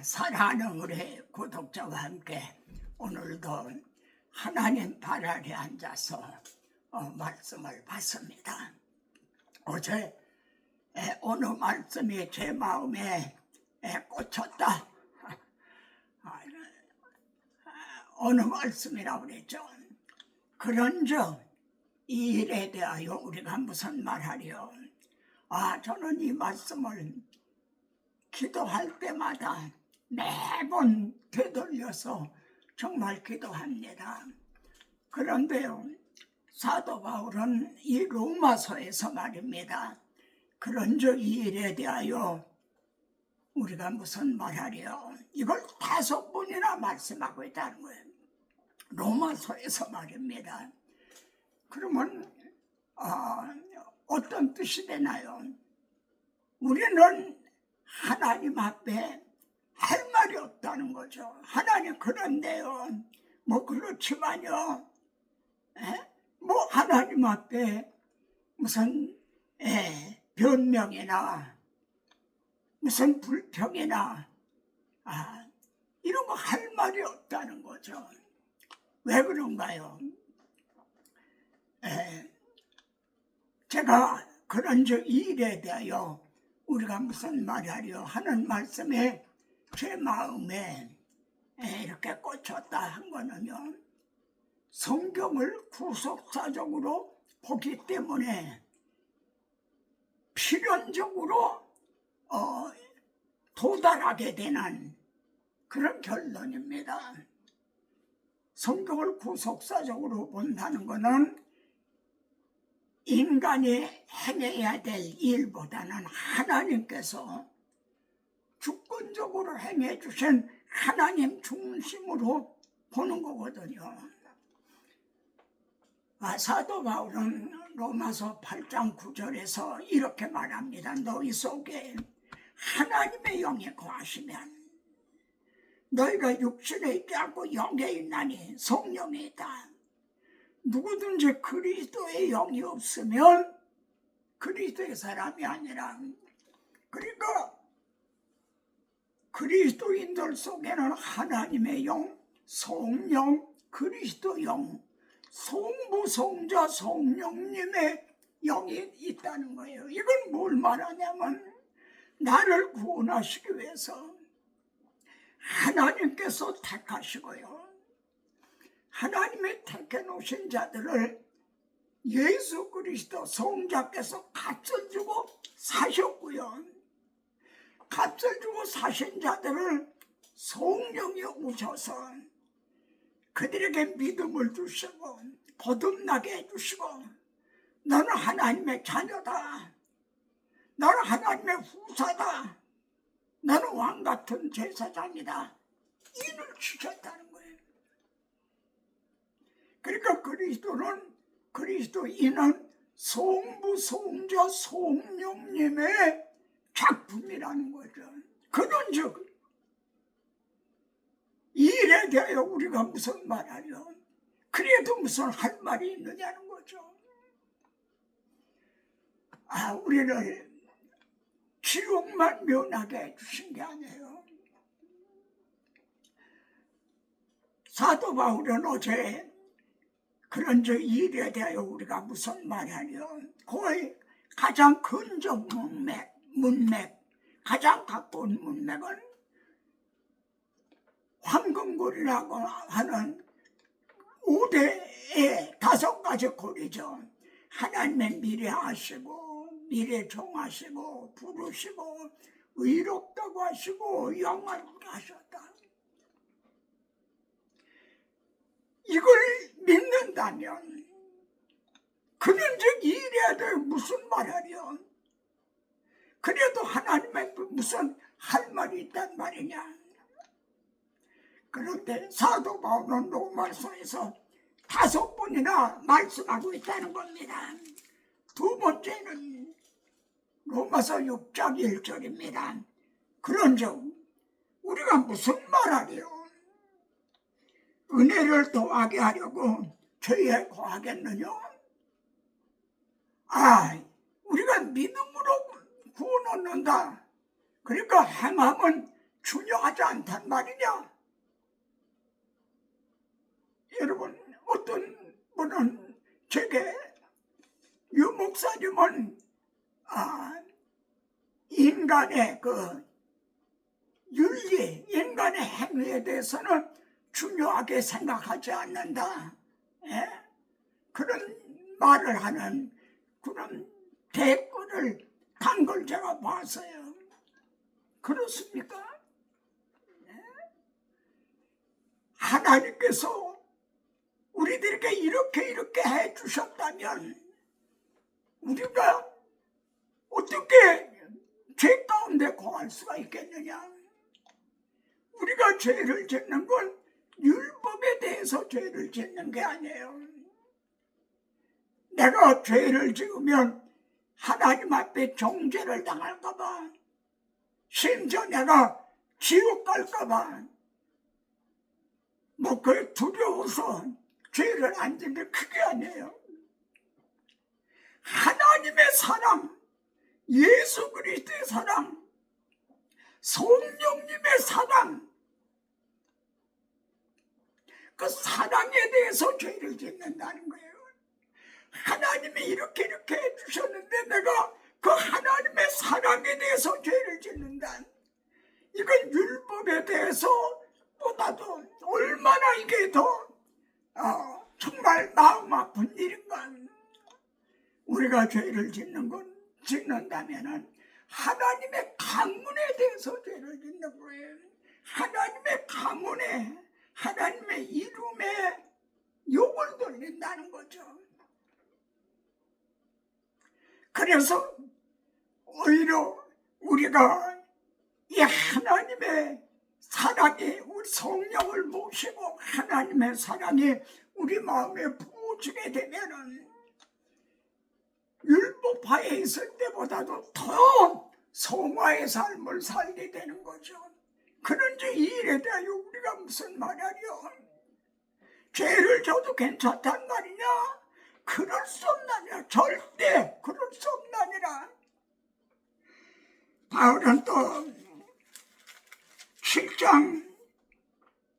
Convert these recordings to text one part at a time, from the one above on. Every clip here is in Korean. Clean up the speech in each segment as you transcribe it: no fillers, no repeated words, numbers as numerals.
사랑하는 우리 구독자와 함께 오늘도 하나님 발 아래 앉아서 말씀을 받습니다. 어제 어느 말씀이 제 마음에 꽂혔다. 어느 말씀이라고 그랬죠. 그런즉 이 일에 대하여 우리가 무슨 말하리요. 저는 이 말씀을 기도할 때마다 매번 되돌려서 정말 기도합니다. 그런데요, 사도 바울은 이 로마서에서 말입니다. 그런즉 이 일에 대하여 우리가 무슨 말하리요. 이걸 5번이나 말씀하고 있다는 거예요. 로마서에서 말입니다. 그러면 어떤 뜻이 되나요? 우리는 하나님 앞에 할 말이 없다는 거죠. 하나님 그런데요, 뭐 그렇지만요, 뭐 하나님 앞에 무슨 변명이나 무슨 불평이나 이런 거 할 말이 없다는 거죠. 왜 그런가요? 제가 그런즉 이 일에 대하여 우리가 무슨 말하려 하는 말씀에 제 마음에 이렇게 꽂혔다 한 거는요, 성경을 구속사적으로 보기 때문에 필연적으로 도달하게 되는 그런 결론입니다. 성경을 구속사적으로 본다는 것은 인간이 행해야 될 일보다는 하나님께서 주권적으로 행해 주신 하나님 중심으로 보는 거거든요. 사도 바울은 로마서 8장 9절에서 이렇게 말합니다. 너희 속에 하나님의 영이 거하시면 너희가 육신에 있지 않고 영에 있나니 성령에 있다. 누구든지 그리스도의 영이 없으면 그리스도의 사람이 아니라, 그러니까 그리스도인들 속에는 하나님의 영, 성령, 그리스도 영, 성부, 성자, 성령님의 영이 있다는 거예요. 이건 뭘 말하냐면 나를 구원하시기 위해서 하나님께서 택하시고요, 하나님의 택해 놓으신 자들을 예수 그리스도 성자께서 값을 주고 사셨고요, 값을 주고 사신 자들을 성령이 오셔서 그들에게 믿음을 주시고 거듭나게 해주시고, 너는 하나님의 자녀다, 너는 하나님의 후사다, 너는 왕같은 제사장이다, 인을 주셨다는 거예요. 그러니까 그리스도인은 성부, 성자, 성령님의 작품이라는 거죠. 그런즉 이 일에 대하여 우리가 무슨 말하려, 그래도 무슨 할 말이 있느냐는 거죠. 우리를 지옥만 면하게 해주신 게 아니에요. 사도 바울은 어제 그런즉 이 일에 대하여 우리가 무슨 말하려, 거의 가장 근접 문맥, 가장 가까운 문맥은 황금고리라고 하는 5대의 5가지 고리죠. 하나님의 미래 아시고, 미래 정하시고, 부르시고, 의롭다고 하시고, 영원하게 하셨다. 이걸 믿는다면 그런즉 이 일에 대해 무슨 말하려, 그래도 하나님의 무슨 할 말이 있단 말이냐. 그런데 사도 바울은 로마서에서 5번이나 말씀하고 있다는 겁니다. 두 번째는 로마서 6장 1절입니다. 그런즉 우리가 무슨 말하리요. 은혜를 더하게 하려고 죄에 거하겠느냐? 우리가 믿음으로 구원 얻는다. 그러니까 행함은 중요하지 않단 말이냐? 여러분, 어떤 분은 제게 유 목사님은 인간의 그 윤리, 인간의 행위에 대해서는 중요하게 생각하지 않는다. 예? 그런 말을 하는 그런 댓글을 단 걸 제가 봤어요. 그렇습니까? 예? 하나님께서 우리들에게 이렇게 해주셨다면 우리가 어떻게 죄 가운데 거할 수가 있겠느냐? 우리가 죄를 짓는 건 율법에 대해서 죄를 짓는 게 아니에요. 내가 죄를 지으면 하나님 앞에 정죄를 당할까 봐, 심지어 내가 지옥 갈까 봐, 그게 두려워서 죄를 안 짓는 그게 아니에요. 하나님의 사랑, 예수 그리스도의 사랑, 성령님의 사랑, 그 사랑에 대해서 죄를 짓는다는 거예요. 하나님이 이렇게 해주셨는데 내가 그 하나님의 사랑에 대해서 죄를 짓는다. 이건 율법에 대해서 보다도 얼마나 이게 더 정말 마음 아픈 일인가. 우리가 죄를 짓는다면은 하나님의 가문에 대해서 죄를 짓는 거예요. 하나님의 가문에, 하나님의 이름에 욕을 돌린다는 거죠. 그래서 오히려 우리가 이 하나님의 사랑이 우리 성령을 모시고 하나님의 사랑이 우리 마음에 부어지게 되면은 율법하에 있을 때보다도 더 성화의 삶을 살게 되는 거죠. 그런지 이 일에 대하여 우리가 무슨 말이요? 죄를 져도 괜찮단 말이냐? 그럴 수 없나니라. 절대 그럴 수 없나니라. 바울은 또 7장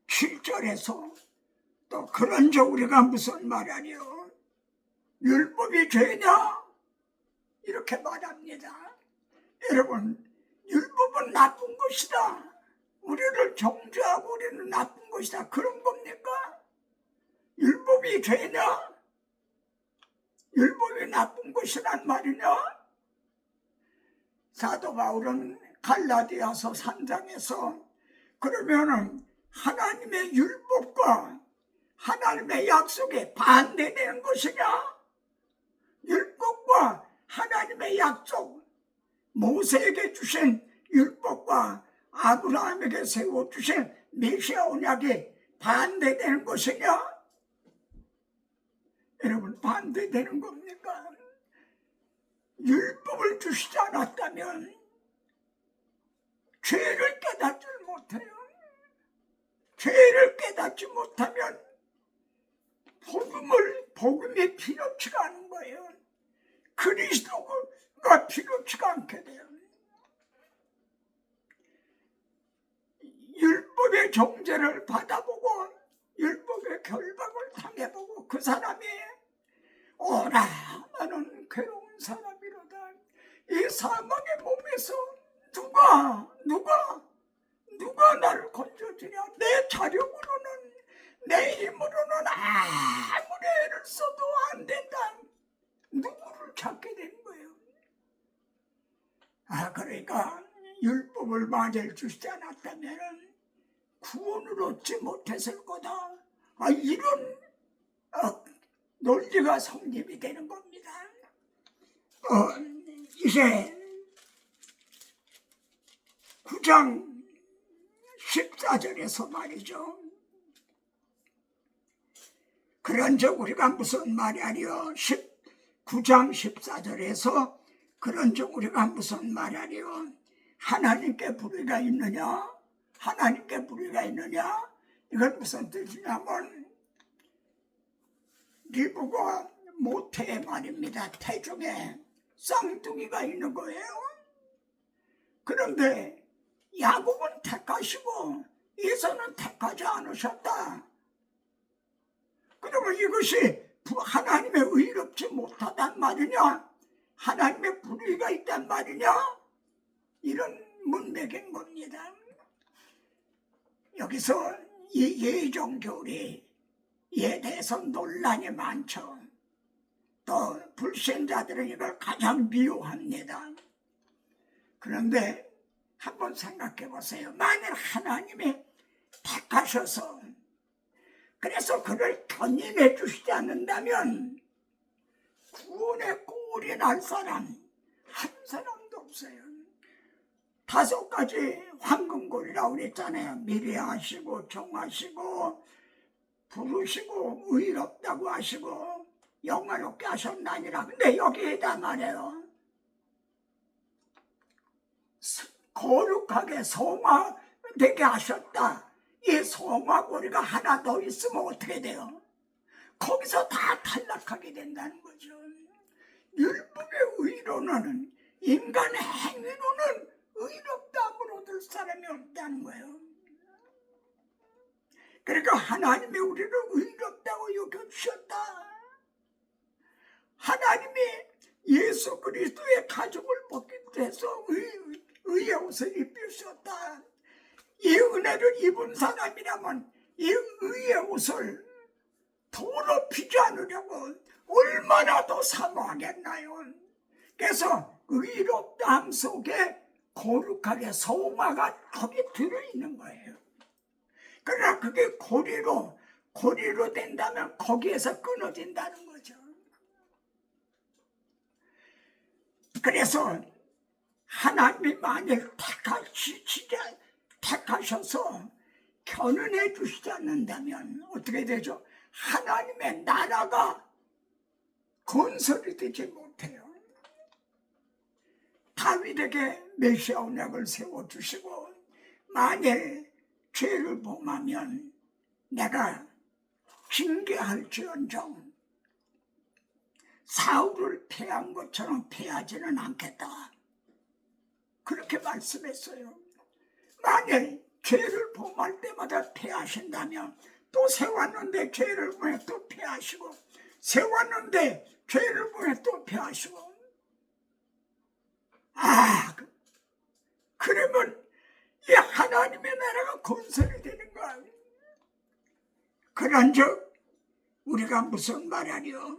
7절에서 또 그런즉 우리가 무슨 말하니요? 율법이 죄냐? 이렇게 말합니다. 여러분, 율법은 나쁜 것이다. 우리를 정죄하고 우리는 나쁜 것이다. 그런 겁니까? 율법이 죄냐? 율법이 나쁜 것이란 말이냐? 사도 바울은 갈라디아서 3장에서 그러면은 하나님의 율법과 하나님의 약속에 반대되는 것이냐? 율법과 하나님의 약속, 모세에게 주신 율법과 아브라함에게 세워주신 메시아 언약이 반대되는 것이냐? 여러분, 반대되는 겁니까? 율법을 주시지 않았다면 죄를 깨닫지 못해요. 죄를 깨닫지 못하면 복음이 필요치가 않은 거예요. 그리스도가 필요치가 않게 돼요. 율법의 정죄를 받아보고 율법의 결박을 당해보고 그 사람이 오라 나는 괴로운 사람이로다. 이 사망의 몸에서 누가 나를 건져주냐. 내 자력으로는 내 힘으로는 아무리 애를 써도 안 된다. 누구를 찾게 된 거예요. 그러니까 율법을 만일 주시지 않았다면 구원을 얻지 못했을 거다. 이런 논리가 성립이 되는 겁니다. 이제 9장 14절에서 말이죠. 그런즉 우리가 무슨 말이하리요? 9장 14절에서 그런즉 우리가 무슨 말이하리요? 하나님께 불의가 있느냐? 하나님께 불의가 있느냐? 이건 무슨 뜻이냐면 리브가 모태의 말입니다. 태중에 쌍둥이가 있는 거예요. 그런데 야곱은 택하시고 에서는 택하지 않으셨다. 그러면 이것이 하나님의 의롭지 못하단 말이냐? 하나님의 불의가 있단 말이냐? 이런 문맥인 겁니다. 여기서 이 예정교리에 대해서 논란이 많죠. 또 불신자들은 이걸 가장 미워합니다. 그런데 한번 생각해 보세요. 만일 하나님이 택하셔서 그래서 그를 견인해 주시지 않는다면 구원의 꼴이 날 사람 한 사람도 없어요. 5가지 황금골이라고 그랬잖아요. 미래하시고 정하시고 부르시고 의롭다고 하시고 영화롭게 하셨나니라. 근데 여기에다 말해요. 거룩하게 성화되게 하셨다. 이 성화고리가 하나 더 있으면 어떻게 돼요? 거기서 다 탈락하게 된다는 거죠. 율법의 의로는, 인간의 행위로는 의롭다함을 얻을 사람이 없다는 거예요. 그러니까 하나님이 우리를 의롭다고 여겨주셨다. 하나님이 예수 그리스도의 가죽을 벗기 위해서 의의 옷을 입히셨다. 이 은혜를 입은 사람이라면 이 의의 옷을 더럽히지 않으려고 얼마나 더 사모하겠나요? 그래서 의롭다함 속에 거룩하게 성화가 거기 들어있는 거예요. 그러나 그게 고리로 된다면 거기에서 끊어진다는 거죠. 그래서 하나님이 만일 택하셔서 견인해 주시지 않는다면 어떻게 되죠? 하나님의 나라가 건설이 되지 못해요. 다윗에게 메시아 언약을 세워주시고 만일 죄를 범하면 내가 징계할지언정 사울을 패한 것처럼 패하지는 않겠다. 그렇게 말씀했어요. 만일 죄를 범할 때마다 패하신다면 또 세웠는데 죄를 범해 또 패하시고 세웠는데 죄를 범해 또 패하시고 그러면 이 하나님의 나라가 건설이 되는 거야. 그런즉 우리가 무슨 말하려?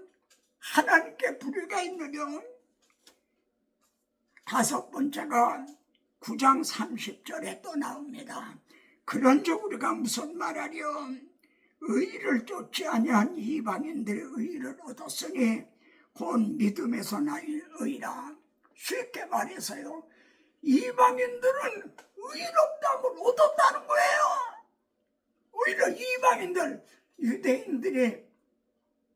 하나님께 불의가 있느냐? 5번째가 9장 30절에 또 나옵니다. 그런즉 우리가 무슨 말하려? 의를 쫓지 아니한 이방인들의 의를 얻었으니 곧 믿음에서 나의 의라. 쉽게 말해서요, 이방인들은 의롭다함을 얻었다는 거예요. 오히려 이방인들, 유대인들이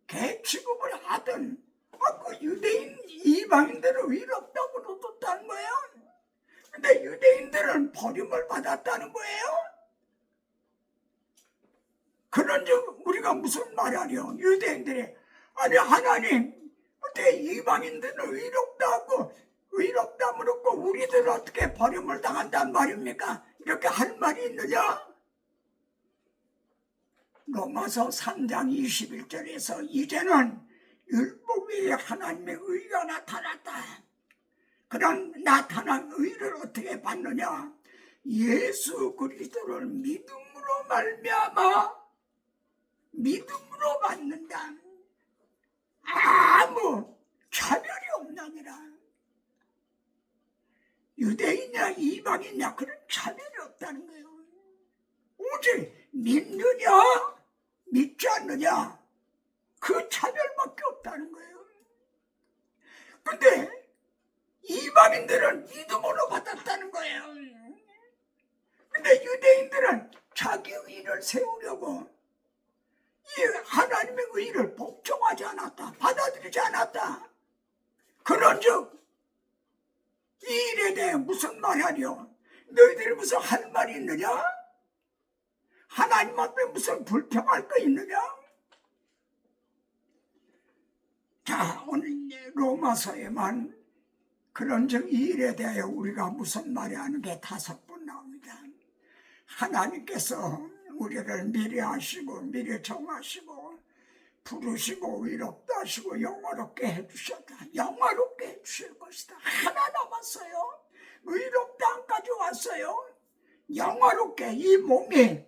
개 취급을 하던 그 유대인 이방인들은 의롭다함을 얻었다는 거예요. 근데 유대인들은 버림을 받았다는 거예요. 그런즉 우리가 무슨 말하려? 유대인들이 아니 하나님 어떻게 이방인들은 의롭다함을 얻고 우리들은 어떻게 버림을 당한단 말입니까? 이렇게 할 말이 있느냐? 로마서 3장 21절에서 이제는 율법 위에 하나님의 의가 나타났다. 그런 나타난 의를 어떻게 받느냐? 예수 그리스도를 믿음으로 말미암아 믿음으로 받는다. 아무 차별이 없나니라. 유대인이냐 이방이냐 그런 차별이 없다는 거예요. 오직 믿느냐 믿지 않느냐 그 차별밖에 없다는 거예요. 근데 이방인들은 믿음으로 받았다는 거예요. 근데 유대인들은 자기 의를 세우려고 이 하나님의 의를 복종하지 않았다. 받아들이지 않았다. 그런즉 이 일에 대해 무슨 말하려? 너희들이 무슨 할 말이 있느냐? 하나님 앞에 무슨 불평할 거 있느냐? 자, 오늘 로마서에만 그런즉 이 일에 대하여 우리가 무슨 말이 하는 게 5번 나옵니다. 하나님께서 우리를 미리 아시고 미리 정하시고 부르시고 의롭다 하시고 영화롭게 해주셨다. 영화롭게 해주실 것이다. 하나 남았어요. 의롭다 안까지 왔어요. 영화롭게 이 몸이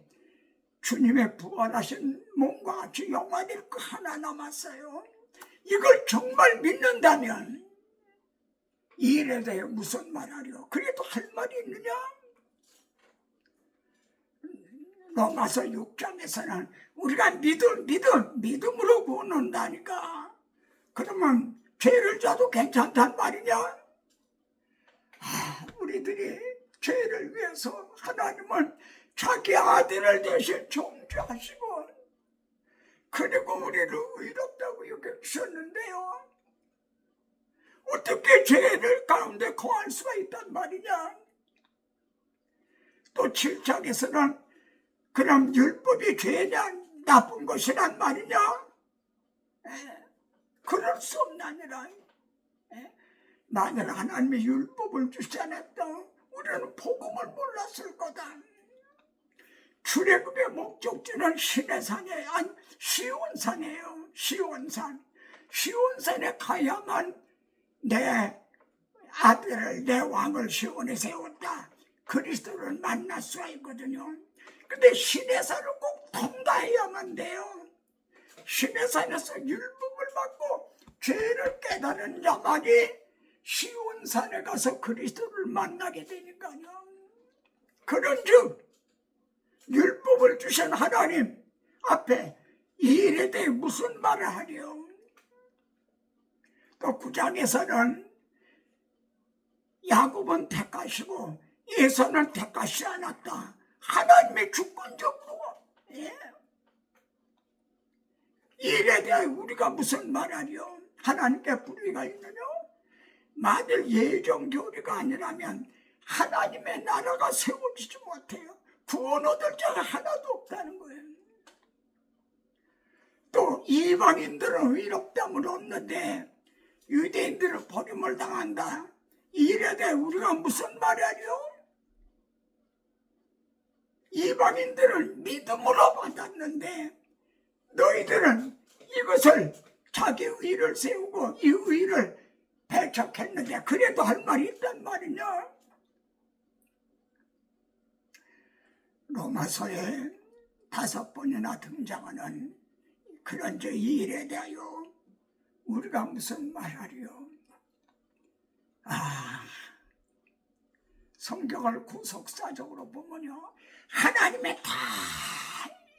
주님의 부활하신 몸과 같이 영화될 거 하나 남았어요. 이걸 정말 믿는다면 이 일에 대해 무슨 말하려? 그래도 할 말이 있느냐? 로마서 6장에서는 우리가 믿음으로 구원한다니까. 그러면 죄를 져도 괜찮단 말이냐? 우리들이 죄를 위해서 하나님은 자기 아들을 대신 존재하시고 그리고 우리를 의롭다고 여겨주셨는데요. 어떻게 죄를 가운데 거할 수가 있단 말이냐? 또 7장에서는 그럼 율법이 죄냐 나쁜 것이란 말이냐? 그럴 수 없나니라. 만일 하나님이 율법을 주지 않았다 우리는 복음을 몰랐을 거다. 출애굽의 목적지는 시내산에 시온산이에요. 시온산에 가야만 내 아들을 내 왕을 시온에 세웠다. 그리스도를 만날 수가 있거든요. 근데 시내산을 꼭 통과해야만 돼요. 시내산에서 율법을 받고 죄를 깨달은 자만이 시온산에 가서 그리스도를 만나게 되니까요. 그런즉 율법을 주신 하나님 앞에 이 일에 대해 무슨 말을 하려? 또 9장에서는 야곱은 택하시고 에서는 택하지 않았다. 하나님의 주권적으로 이 일에 대해 우리가 무슨 말하려? 하나님께 불의가 있느냐? 만일 예정 교리가 아니라면 하나님의 나라가 세워지지 못해요. 구원 얻을 자가 하나도 없다는 거예요. 또 이방인들은 의롭다함을 얻는데 유대인들은 버림을 당한다. 이 일에 대해 우리가 무슨 말하려? 이방인들은 믿음으로 받았는데 너희들은 이것을 자기 의를 세우고 이 의를 배척했는데 그래도 할 말이 있단 말이냐? 로마서에 5번이나 등장하는 그런 이 일에 대하여 우리가 무슨 말하리요? 성경을 구속사적으로 보면요 하나님의 다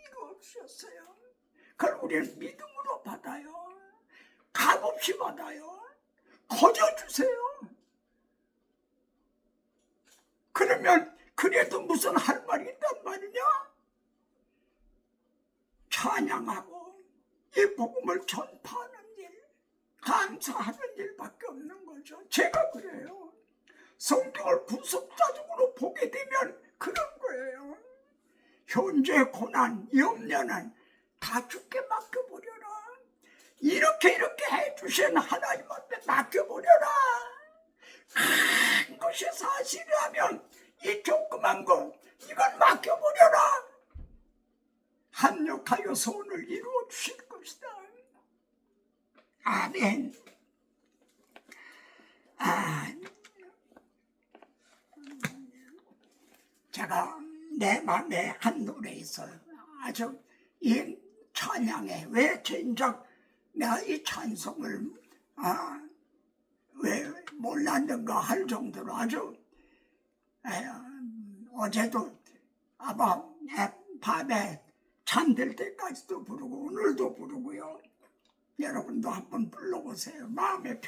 이루어주셨어요. 그걸 우리는 믿음으로 받아요. 값없이 받아요. 거저주세요. 그러면 그래도 무슨 할 말이 있단 말이냐? 찬양하고 이 복음을 전파하는 일, 감사하는 일밖에 없는 거죠. 제가 그래요. 성경을 구속사적으로 보게 되면 그런 거예요. 현재 고난, 염려는 다 주께 맡겨버려라. 이렇게 해주신 하나님한테 맡겨버려라. 큰 것이 사실이라면 이 조그만 것 이걸 맡겨버려라. 합력하여 소원을 이루어 주실 것이다. 아멘. 제가 내 마음에 한 노래 있어요. 아주 이 찬양에 왜 진작 내가 이 찬송을 왜 몰랐는가 할 정도로 아주 어제도 아마 밤에 잠들 때까지도 부르고 오늘도 부르고요. 여러분도 한번 불러보세요. 마음에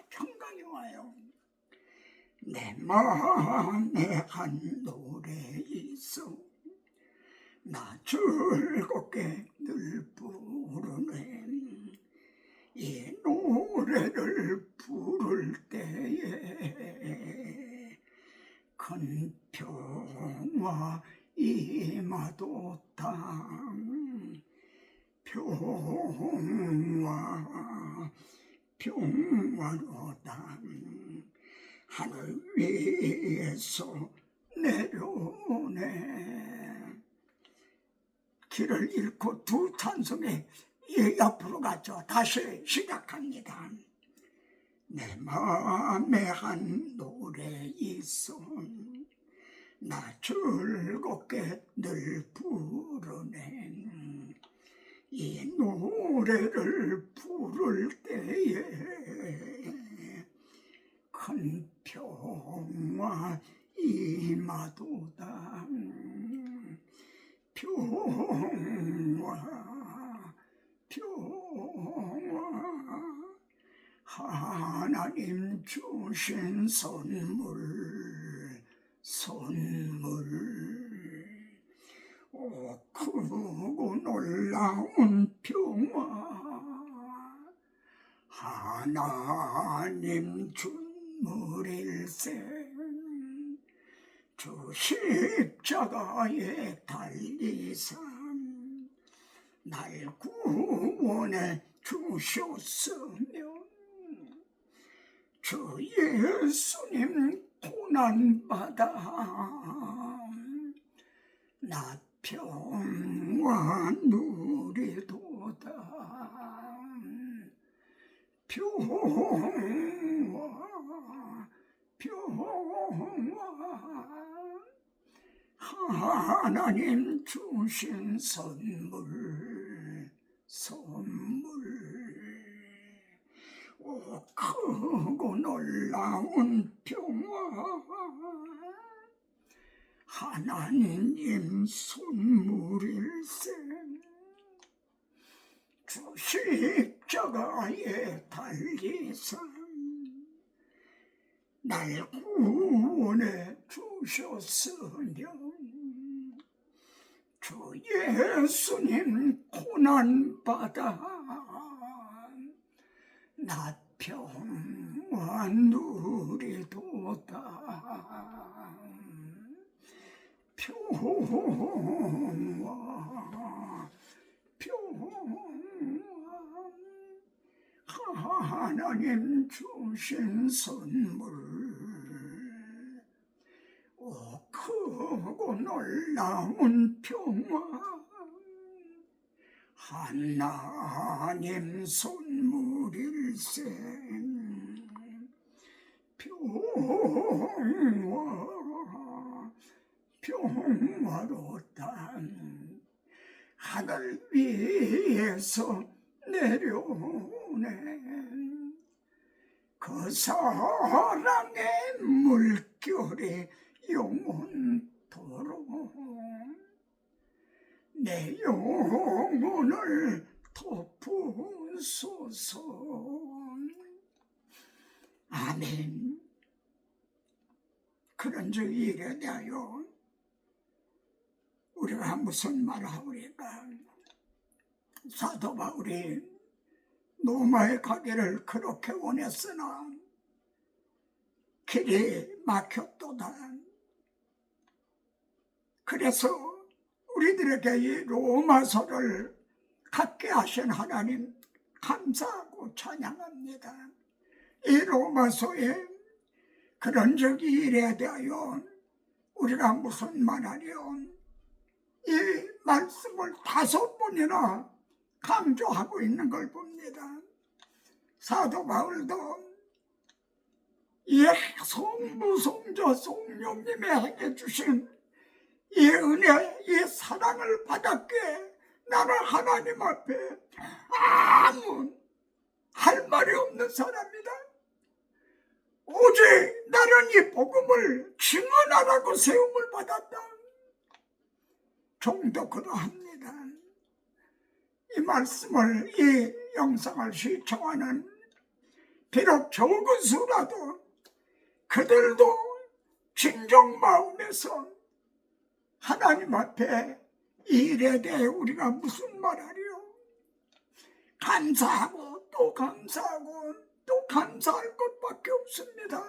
평강이 와요. 내 마음에 한 노래 있어 나 즐겁게 늘 부르네. 이 노래를 부를 때에 큰 평화 임하도다. 평화로다. 하늘 위에서 내려오네. 길을 잃고 두 찬송에 옆으로 가죠. 다시 시작합니다. 내 마음에 한 노래 있어 나 즐겁게 늘 부르네. 이 노래를 부를 때에 큰 평화 임하도다. 평화 평화 하나님 주신 선물 오 크고 놀라운 평화 하나님 준물일세. 주 십자가에 달리사 날 구원해 주셨으며 주 예수님 고난받아 나 평화 누리도다. 평화 하나님 주신 선물 오 크고 놀라운 평화 하나님 선물일세. 주 십자가에 달리사 날 구원해 주셨으며 주 예수님 고난받아 나 평화 누리도다. 평화 하나님 주신 선물 오 크고 놀라운 평화 하나님 선물일세. 평화롭다. 하늘 위에서 내려오네. 그 사랑의 물결이 영원토록 내 영혼을 덮으소서. 아멘. 그런즉 이래 대하여 우리가 무슨 말하오리까. 사도 바울이 로마에 가기를 그렇게 원했으나 길이 막혔도다. 그래서 우리들에게 이 로마서를 갖게 하신 하나님 감사하고 찬양합니다. 이 로마서에 그런 적이 이래 대하여 우리가 무슨 말하려 이 말씀을 5번이나 강조하고 있는 걸 봅니다. 사도 바울도 이 성부 성자 성령님이 행해 주신 이 은혜, 이 사랑을 받았기에 나는 하나님 앞에 아무 할 말이 없는 사람이다. 오직 나는 이 복음을 증언하라고 세움을 받았다. 정도 그러합니다. 이 말씀을, 이 영상을 시청하는 비록 적은 수라도 그들도 진정 마음에서 하나님 앞에 이 일에 대해 우리가 무슨 말하리요? 감사하고 또 감사하고 또 감사할 것밖에 없습니다.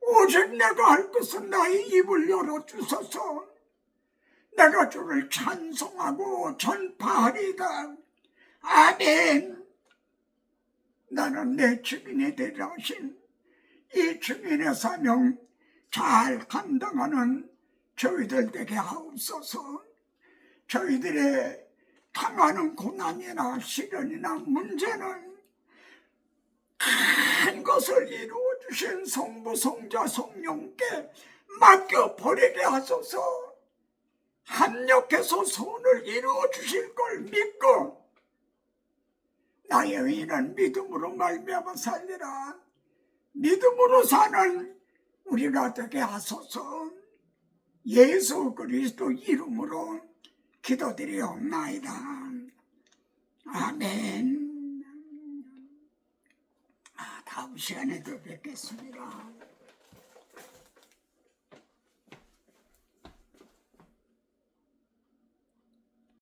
오직 내가 할 것은 나의 입을 열어주소서. 내가 주를 찬송하고 전파하리다. 아멘. 나는 내 증인이 되려 하신 이 증인의 사명 잘 감당하는 저희들 되게 하옵소서. 저희들의 당하는 고난이나 시련이나 문제는 큰 것을 이루어 주신 성부, 성자, 성령께 맡겨버리게 하소서. 합력해서 손을 이루어 주실 걸 믿고 나의 의인은 믿음으로 말미암아 살리라. 믿음으로 사는 우리가 되게 하소서. 예수 그리스도 이름으로 기도드리옵나이다. 아멘. 다음 시간에 또 뵙겠습니다.